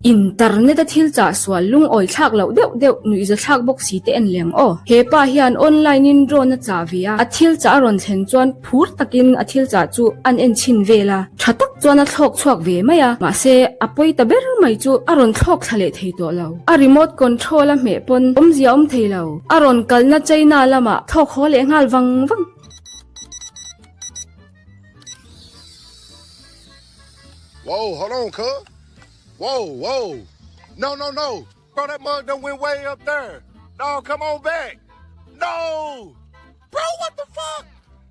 Internet at hil cha sual lung oi thak lo deuh nui za thak bok si te en leng o he pa hian online in drone na cha via a thil cha ron thlen chuan phur takin a thil cha chu an en chin vela thatak chuan a thlok chuak ve maya ma se apoi ta ber mai chu a ron thlok thale thei to lo a remote control a me pon omzia om thei lo a ron kalna chaina lama thok hole ngal wang wang. Whoa, hold on, cuz. Whoa. No. Bro, that mug done went way up there. No, come on back. No. Bro, what the fuck?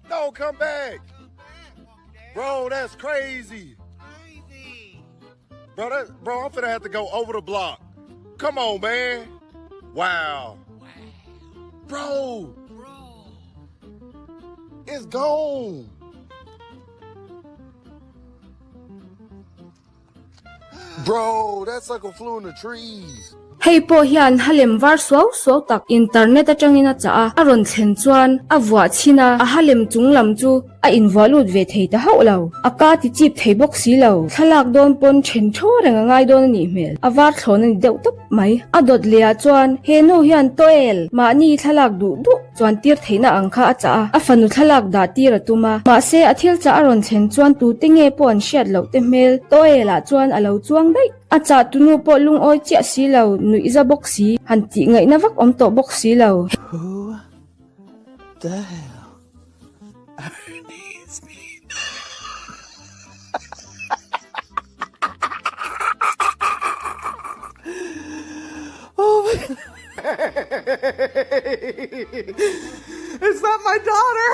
No, come back. Bro, that's crazy. Bro, I'm finna have to go over the block. Come on, man. Wow. Bro. It's gone. Bro, that sucker flew in the trees. Hei po hian halem var suaw tak internet atangina cha a ron thlen chuan a vua china a halem chunglam chu a involve ve thei ta haulo aka ti chip thei bok si lo thalak don pon then tho renga ngai don ni hmel avar thlon ni deuh top mai a dot lia chuan he no hian toel ma ni thalak du chuan tir theina angkha a cha a fanu thalak da tir atuma ma se a thil cha a ron thlen chuan tu tinge pon shet lo te mel toela chuan a lo chuang dai a cha tunu po lung oi chia si lo nui za bok si han ti ngai na vak om to bok si lo. Who the hell needs me? Oh my. It's not my daughter.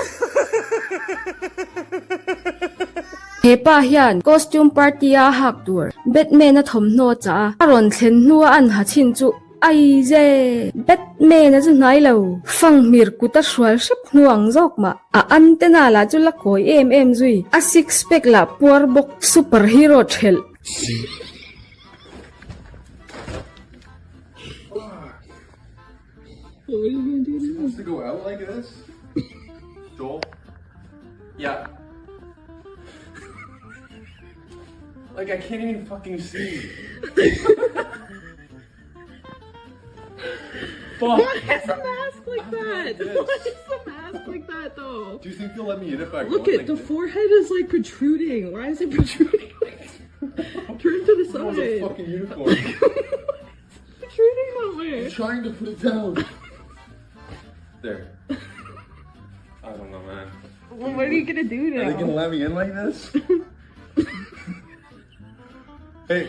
Hepa hian costume party a hak tur Batman a thom no cha aron thlen nuwa an ha chin chu ai je Batman a chu nai lo fang mir kuta shwal shap nuang jok ma a antena la chu la koi em zui a six pack la por bok superhero thel. What are you gonna do now? Supposed to go out like this? Joel? Yeah. Like, I can't even fucking see. Fuck. Why is the mask like that? Why is the mask like that though? Do you think you'll let me in if I Look want? at the forehead is like protruding. Why is it protruding? Turn to the That was a side. fucking uniform. Protruding that way. I'm trying to put it down. There. I don't know, man. Well, what are you gonna do now? Are they gonna let me in like this? Hey.